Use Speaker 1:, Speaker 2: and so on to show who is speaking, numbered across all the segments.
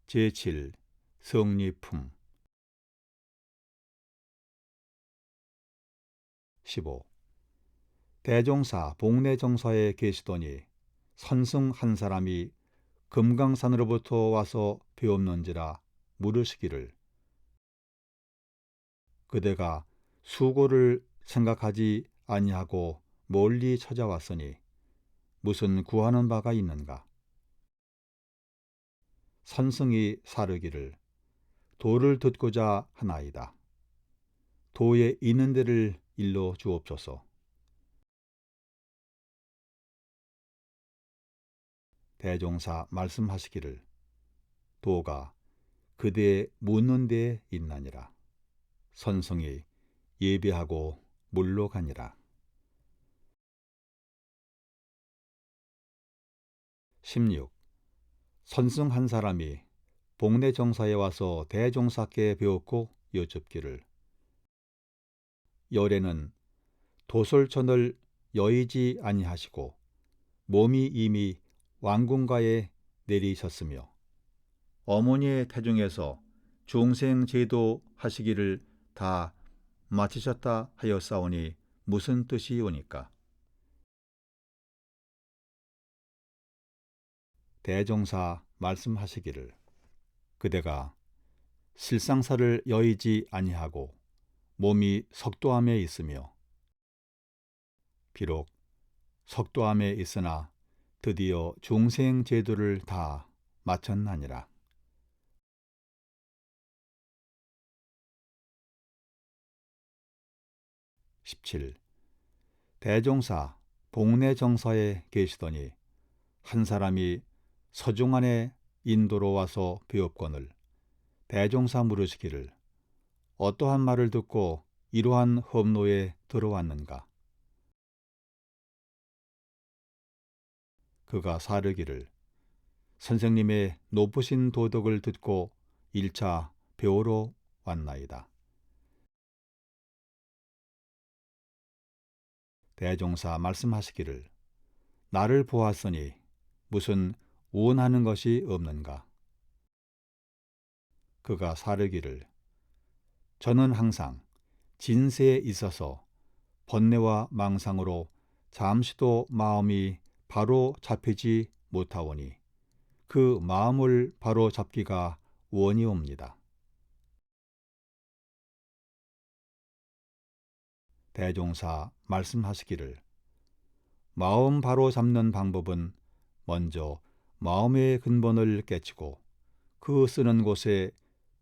Speaker 1: 제7. 성리품 15. 대종사 복내정사에 계시더니 선승 한 사람이 금강산으로부터 와서 배웠는지라 물으시기를, 그대가 수고를 생각하지 아니하고 멀리 찾아왔으니 무슨 구하는 바가 있는가? 선승이 사르기를, 도를 듣고자 하나이다. 도에 있는 데를 일러 주옵소서. 대종사 말씀하시기를, 도가 그대 묻는 데에 있나니라. 선승이 예배하고 물러가니라. 16. 선승 한 사람이 복내정사에 와서 대종사께 배웠고 여쭙기를, 열에는 도솔천을 여의지 아니하시고 몸이 이미 왕궁가에 내리셨으며 어머니의 태중에서 중생제도 하시기를 다 마치셨다 하였사오니 무슨 뜻이오니까? 대종사 말씀하시기를, 그대가 실상사를 여의지 아니하고 몸이 석도암에 있으며, 비록 석도암에 있으나 드디어 중생제도를 다 마쳤나니라. 17. 대종사 복내정사에 계시더니 한 사람이 서중안에 인도로 와서 배웠거늘 대종사 물으시기를, 어떠한 말을 듣고 이러한 험로에 들어왔는가? 그가 사르기를, 선생님의 높으신 도덕을 듣고 1차 배우러 왔나이다. 대종사 말씀하시기를, 나를 보았으니 무슨 원하는 것이 없는가? 그가 사르기를, 저는 항상 진세에 있어서 번뇌와 망상으로 잠시도 마음이 바로 잡히지 못하오니 그 마음을 바로 잡기가 원이옵니다. 대종사 말씀하시기를, 마음 바로 잡는 방법은 먼저 마음의 근본을 깨치고 그 쓰는 곳에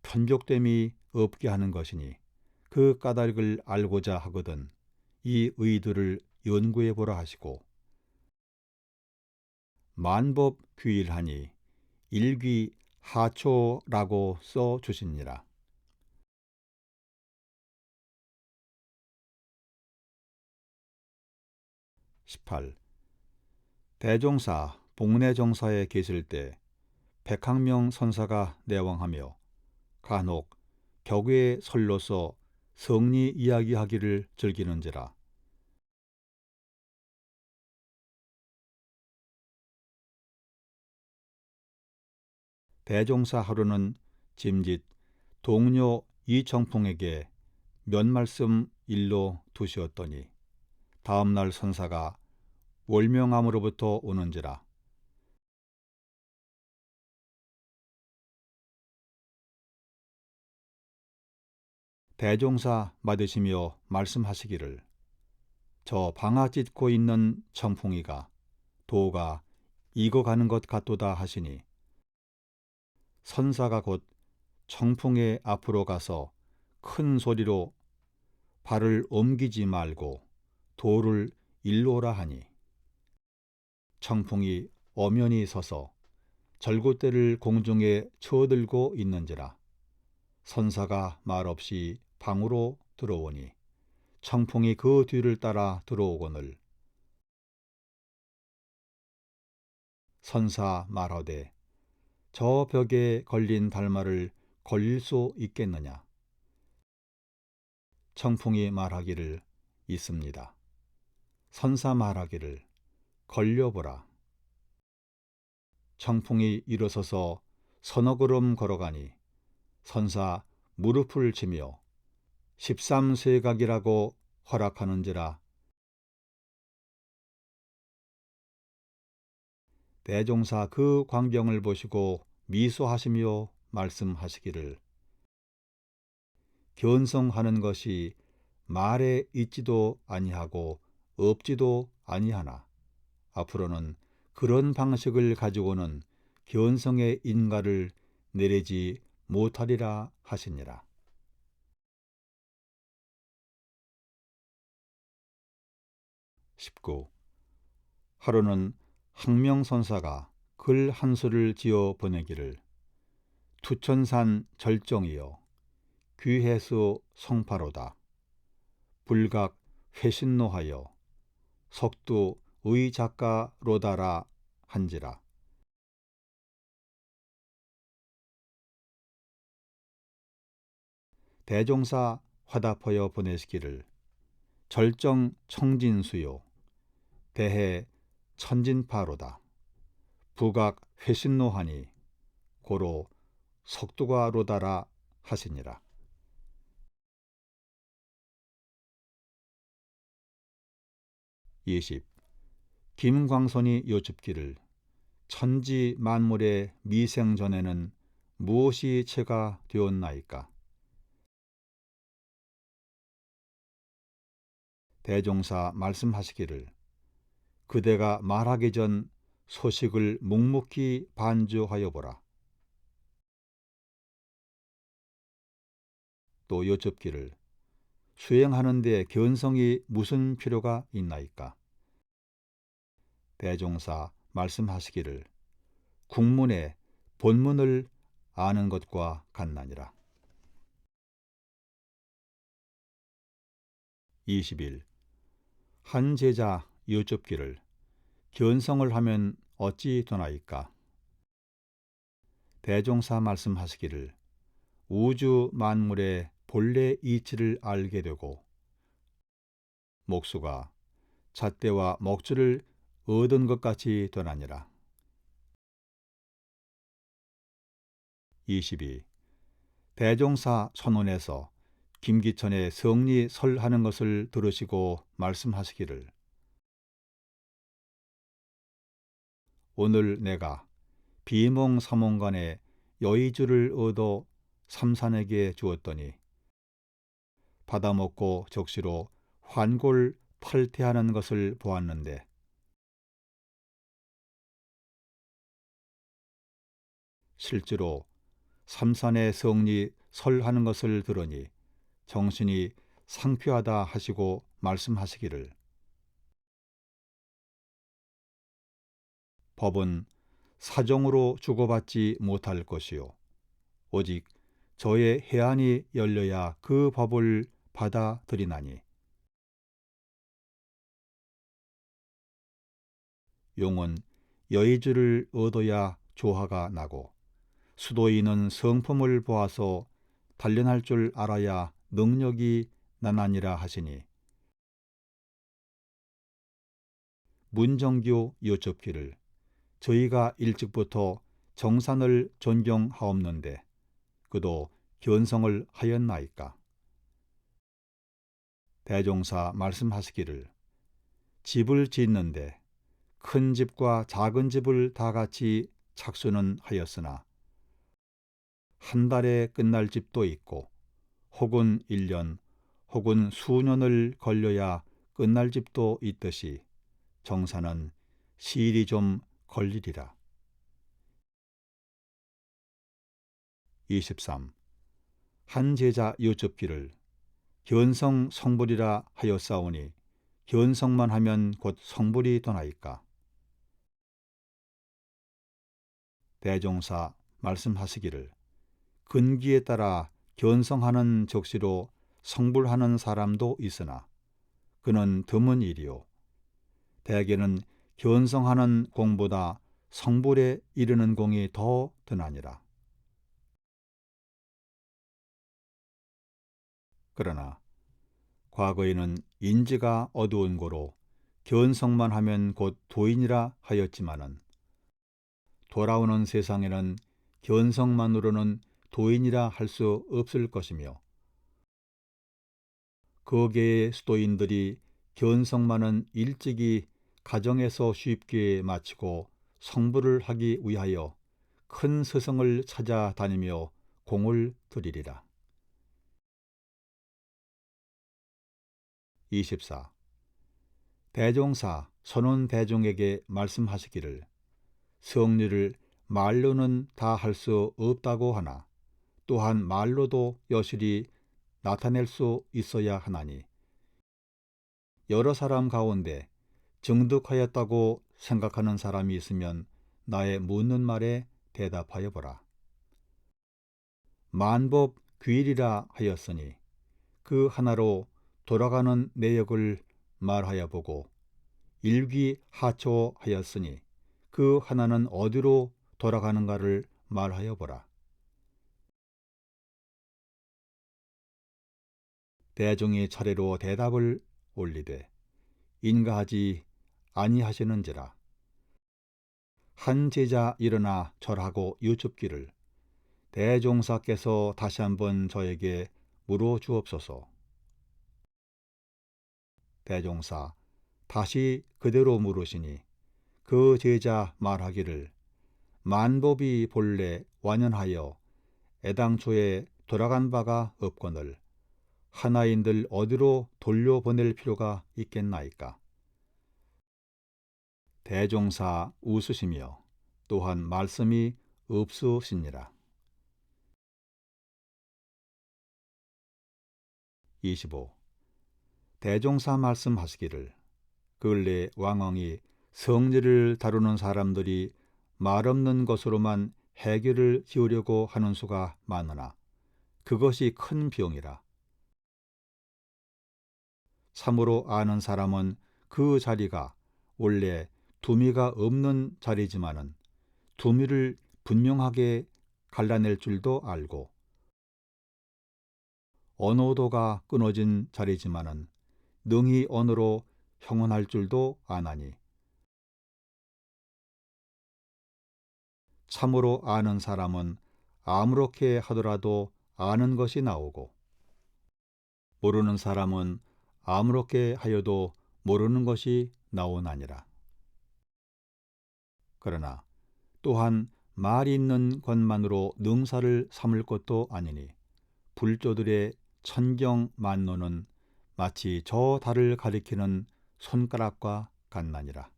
Speaker 1: 편벽됨이 없게 하는 것이니 그 까닭을 알고자 하거든 이 의도를 연구해 보라 하시고, 만법 규일하니 일귀 하초라고 써 주시니라. 18. 대종사 복내정사에 계실 때 백학명 선사가 내왕하며 간혹 격외의 설로서 성리 이야기하기를 즐기는지라. 대종사 하루는 짐짓 동료 이청풍에게 몇 말씀 일러 두시었더니 다음날 선사가 월명암으로부터 오는지라. 대종사 맞으시며 말씀하시기를, 저 방아 찢고 있는 청풍이가 도가 익어가는 것 같도다 하시니, 선사가 곧 청풍의 앞으로 가서 큰 소리로 발을 옮기지 말고 도를 일로라 하니, 청풍이 엄연히 서서 절구대를 공중에 쳐들고 있는지라. 선사가 말없이 방으로 들어오니 청풍이 그 뒤를 따라 들어오거늘 선사 말하되, 저 벽에 걸린 달마를 걸릴 수 있겠느냐? 청풍이 말하기를, 있습니다. 선사 말하기를 걸려보라. 청풍이 일어서서 서너 걸음 걸어가니 선사 무릎을 치며 13쇄각이라고 허락하는지라. 대종사 그 광경을 보시고 미소하시며 말씀하시기를 견성하는 것이 말에 있지도 아니하고 없지도 아니하나 앞으로는 그런 방식을 가지고는 견성의 인가를 내리지 못하리라 하시니라. 19. 하루는 항명선사가 글 한 수를 지어 보내기를 투천산 절정이여 귀해수 성파로다. 불각 회신노하여 석두 의작가로다라 한지라. 대종사 화답하여 보내시기를 절정 청진수요 대해 천진파로다. 부각 회신노하니 고로 석두가로다라 하시니라. 20. 김광선이 여쭙기를 천지 만물의 미생 전에는 무엇이 체가 되었나이까? 대종사 말씀하시기를 그대가 말하기 전 소식을 묵묵히 반주하여 보라. 또 여쭙기를 수행하는 데 견성이 무슨 필요가 있나이까? 대종사 말씀하시기를 국문의 본문을 아는 것과 같나니라. 21. 한 제자 여쭙기를 견성을 하면 어찌 되나이까? 대종사 말씀하시기를 우주 만물의 본래 이치를 알게 되고 목수가 잣대와 먹줄을 얻은 것 같이 되나니라. 22. 대종사 선원에서 김기천의 성리 설하는 것을 들으시고 말씀하시기를 오늘 내가 비몽사몽간에 여의주를 얻어 삼산에게 주었더니 받아먹고 적시로 환골 탈퇴하는 것을 보았는데 실제로 삼산의 성리 설하는 것을 들으니 정신이 상쾌하다 하시고 말씀하시기를 법은 사정으로 주고받지 못할 것이요 오직 저의 해안이 열려야 그 법을 받아들이나니 용은 여의주를 얻어야 조화가 나고 수도인은 성품을 보아서 단련할 줄 알아야 능력이 나나니라 하시니 문정교 여쭙기를 저희가 일찍부터 정산을 존경하옵는데 그도 견성을 하였나이까? 대종사 말씀하시기를 집을 짓는데 큰 집과 작은 집을 다 같이 착수는 하였으나 한 달에 끝날 집도 있고 혹은 1년 혹은 수년을 걸려야 끝날 집도 있듯이 정사는 시일이 좀 걸리리라. 23. 한 제자 여쭙기를 견성 성불이라 하였사오니 견성만 하면 곧 성불이 되나이까? 대종사 말씀하시기를 근기에 따라 견성하는 적시로 성불하는 사람도 있으나 그는 드문 일이요 대개는 견성하는 공보다 성불에 이르는 공이 더 드나니라. 그러나 과거에는 인지가 어두운 고로 견성만 하면 곧 도인이라 하였지만은 돌아오는 세상에는 견성만으로는 도인이라 할 수 없을 것이며 거기에 수도인들이 견성만은 일찍이 가정에서 쉽게 마치고 성불을 하기 위하여 큰 스승을 찾아다니며 공을 들이리라. 24. 대종사 선원대중에게 말씀하시기를 성리를 말로는 다 할 수 없다고 하나 또한 말로도 여실히 나타낼 수 있어야 하나니 여러 사람 가운데 정득하였다고 생각하는 사람이 있으면 나의 묻는 말에 대답하여 보라. 만법 귀일이라 하였으니 그 하나로 돌아가는 내역을 말하여 보고 일귀하초하였으니 그 하나는 어디로 돌아가는가를 말하여 보라. 대중이 차례로 대답을 올리되 인가하지 아니하시는지라. 한 제자 일어나 절하고 여쭙기를 대종사께서 다시 한번 저에게 물어주옵소서. 대종사 다시 그대로 물으시니 그 제자 말하기를 만법이 본래 완연하여 애당초에 돌아간 바가 없거늘 하나인들 어디로 돌려보낼 필요가 있겠나이까. 대종사 웃으시며 또한 말씀이 없으시니라. 25. 대종사 말씀하시기를 근래 왕왕이 성리를 다루는 사람들이 말없는 것으로만 해결을 지으려고 하는 수가 많으나 그것이 큰 병이라. 참으로 아는 사람은 그 자리가 원래 두미가 없는 자리지만은 두미를 분명하게 갈라낼 줄도 알고 언어도가 끊어진 자리지만은 능히 언어로 형언할 줄도 아나니 참으로 아는 사람은 아무렇게 하더라도 아는 것이 나오고 모르는 사람은 아무렇게 하여도 모르는 것이 나오나니라. 그러나 또한 말이 있는 것만으로 능사를 삼을 것도 아니니 불조들의 천경만노는 마치 저 달을 가리키는 손가락과 같나니라.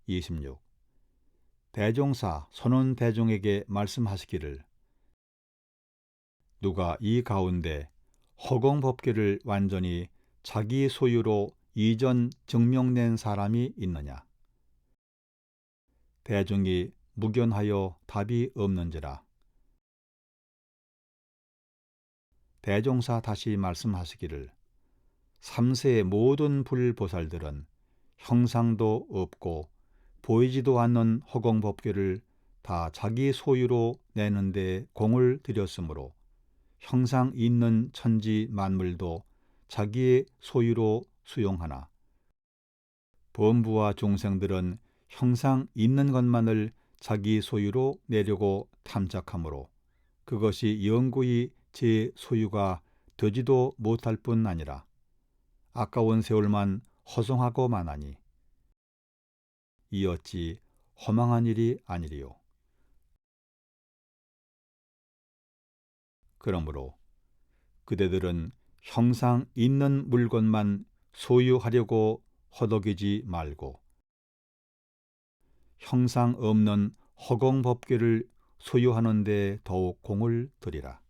Speaker 1: 26. 대종사 선원대중에게 말씀하시기를 누가 이 가운데 허공법계를 완전히 자기 소유로 이전 증명낸 사람이 있느냐. 대중이 묵연하여 답이 없는지라. 대종사 다시 말씀하시기를 삼세의 모든 불보살들은 형상도 없고 보이지도 않는 허공법계를 다 자기 소유로 내는데 공을 들였으므로 형상 있는 천지 만물도 자기의 소유로 수용하나 범부와 중생들은 형상 있는 것만을 자기 소유로 내려고 탐착하므로 그것이 영구히 제 소유가 되지도 못할 뿐 아니라 아까운 세월만 허송하고 마나니 이 어찌 허망한 일이 아니리요. 그러므로 그대들은 형상 있는 물건만 소유하려고 허덕이지 말고 형상 없는 허공법계를 소유하는 데 더욱 공을 들이라.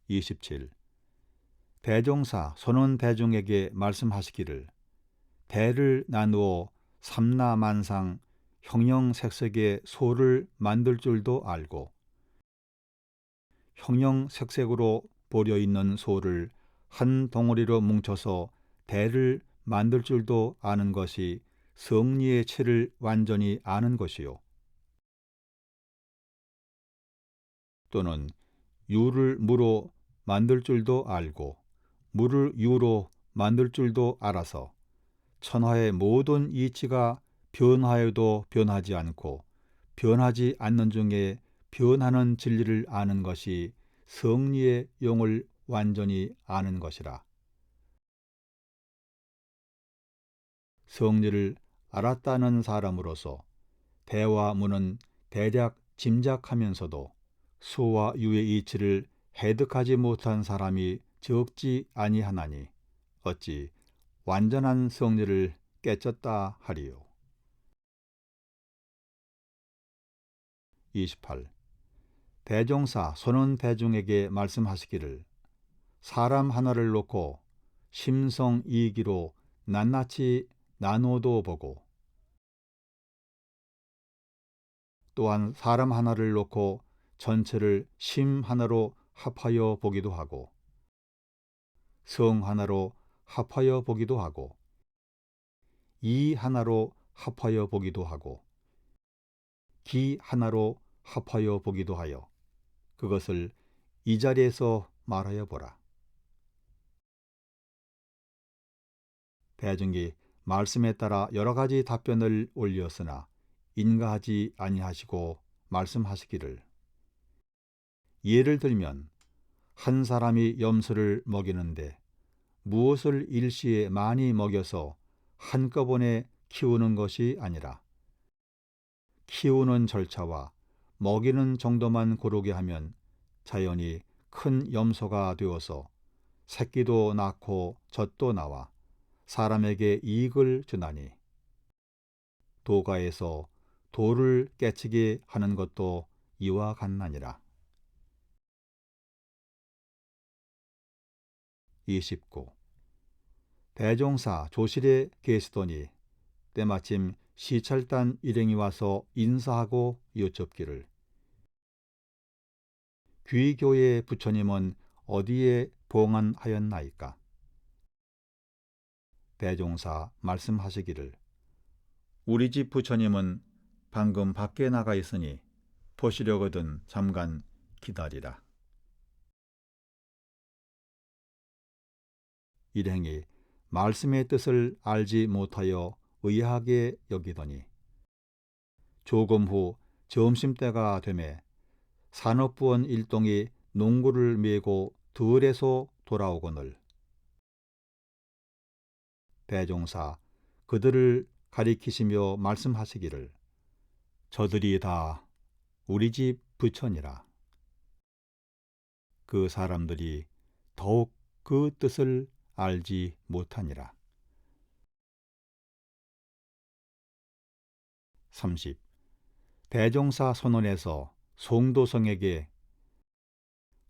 Speaker 1: 27. 대종사 선원대중에게 말씀하시기를 대를 나누어 삼라만상 형형색색의 소를 만들 줄도 알고 형형색색으로 보려 있는 소를 한 덩어리로 뭉쳐서 대를 만들 줄도 아는 것이 성리의 체를 완전히 아는 것이요. 또는 유를 무로 만들 줄도 알고 무를 유로 만들 줄도 알아서 천하의 모든 이치가 변하여도 변하지 않고 변하지 않는 중에 변하는 진리를 아는 것이 성리의 용을 완전히 아는 것이라. 성리를 알았다는 사람으로서 대와 무는 대략 짐작하면서도 수와 유의 이치를 해득하지 못한 사람이 적지 아니하나니 어찌 완전한 성리를 깨쳤다 하리요. 28. 대종사 손은 대중에게 말씀하시기를 사람 하나를 놓고 심성 이기로 낱낱이 나누어도 보고 또한 사람 하나를 놓고 전체를 심 하나로 합하여 보기도 하고 성 하나로 합하여 보기도 하고 이 하나로 합하여 보기도 하고 기 하나로 합하여 보기도 하여 그것을 이 자리에서 말하여 보라. 대중이 말씀에 따라 여러 가지 답변을 올렸으나 인가하지 아니하시고 말씀하시기를 예를 들면 한 사람이 염소를 먹이는데 무엇을 일시에 많이 먹여서 한꺼번에 키우는 것이 아니라 키우는 절차와 먹이는 정도만 고르게 하면 자연히 큰 염소가 되어서 새끼도 낳고 젖도 나와 사람에게 이익을 주나니 도가에서 돌을 깨치게 하는 것도 이와 같나니라. 29. 대종사 조실에 계시더니 때마침 시찰단 일행이 와서 인사하고 여쭙기를 귀교의 부처님은 어디에 봉안하였나이까? 대종사 말씀하시기를 우리 집 부처님은 방금 밖에 나가 있으니 보시려거든 잠깐 기다리라. 일행이 말씀의 뜻을 알지 못하여 의아하게 여기더니 조금 후 점심때가 되매 산업부원 일동이 농구를 메고 들에서 돌아오거늘 대종사 그들을 가리키시며 말씀하시기를 저들이 다 우리 집 부처니라. 그 사람들이 더욱 그 뜻을 알지 못하니라. 30. 대종사 선언에서 송도성에게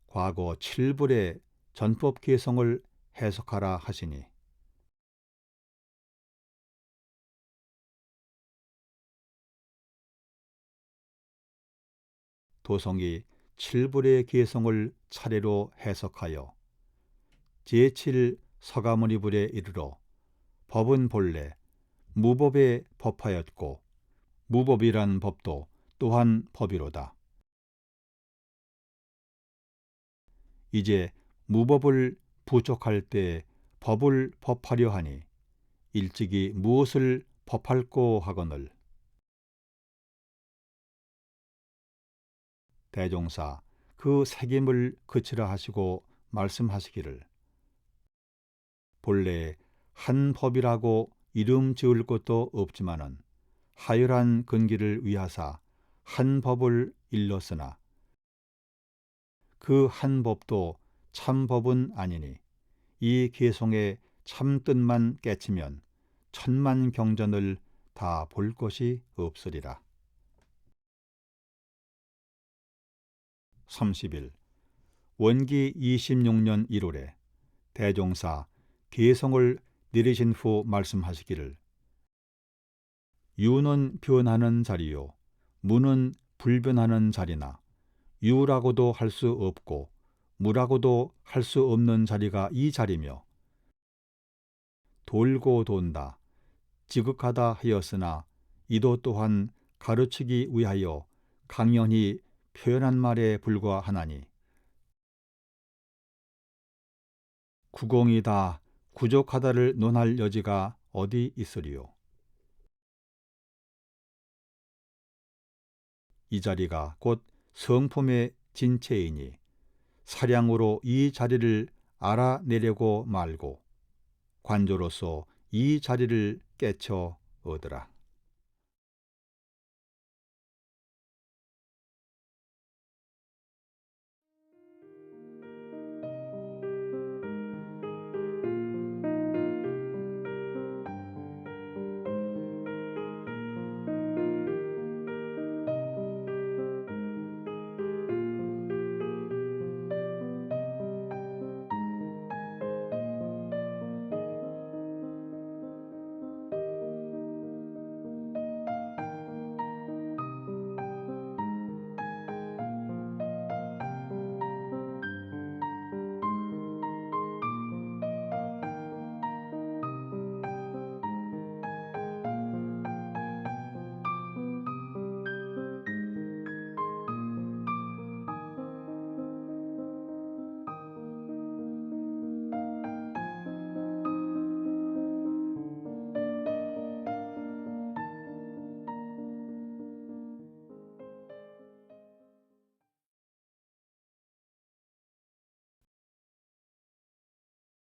Speaker 1: 과거 7불의 전법 개성을 해석하라 하시니 도성이 7불의 개성을 차례로 해석하여 제7 서가모니불에 이르러 법은 본래 무법에 법하였고 무법이란 법도 또한 법이로다. 이제 무법을 부족할 때 법을 법하려 하니 일찍이 무엇을 법할꼬 하거늘 대종사 그 새김을 그치라 하시고 말씀하시기를 본래 한 법이라고 이름 지을 것도 없지만은 하열한 근기를 위하사 한 법을 일렀으나 그 한 법도 참 법은 아니니 이 개성의 참 뜻만 깨치면 천만 경전을 다 볼 것이 없으리라. 30일 원기 26년 1월에 대종사 개성을 내리신 후 말씀하시기를 유는 변하는 자리요 무는 불변하는 자리나 유라고도 할 수 없고 무라고도 할 수 없는 자리가 이 자리며 돌고 돈다 지극하다 하였으나 이도 또한 가르치기 위하여 강연히 표현한 말에 불과하나니 구공이 다 부족하다를 논할 여지가 어디 있으리요. 이 자리가 곧 성품의 진체이니 사량으로 이 자리를 알아내려고 말고 관조로서 이 자리를 깨쳐 얻으라.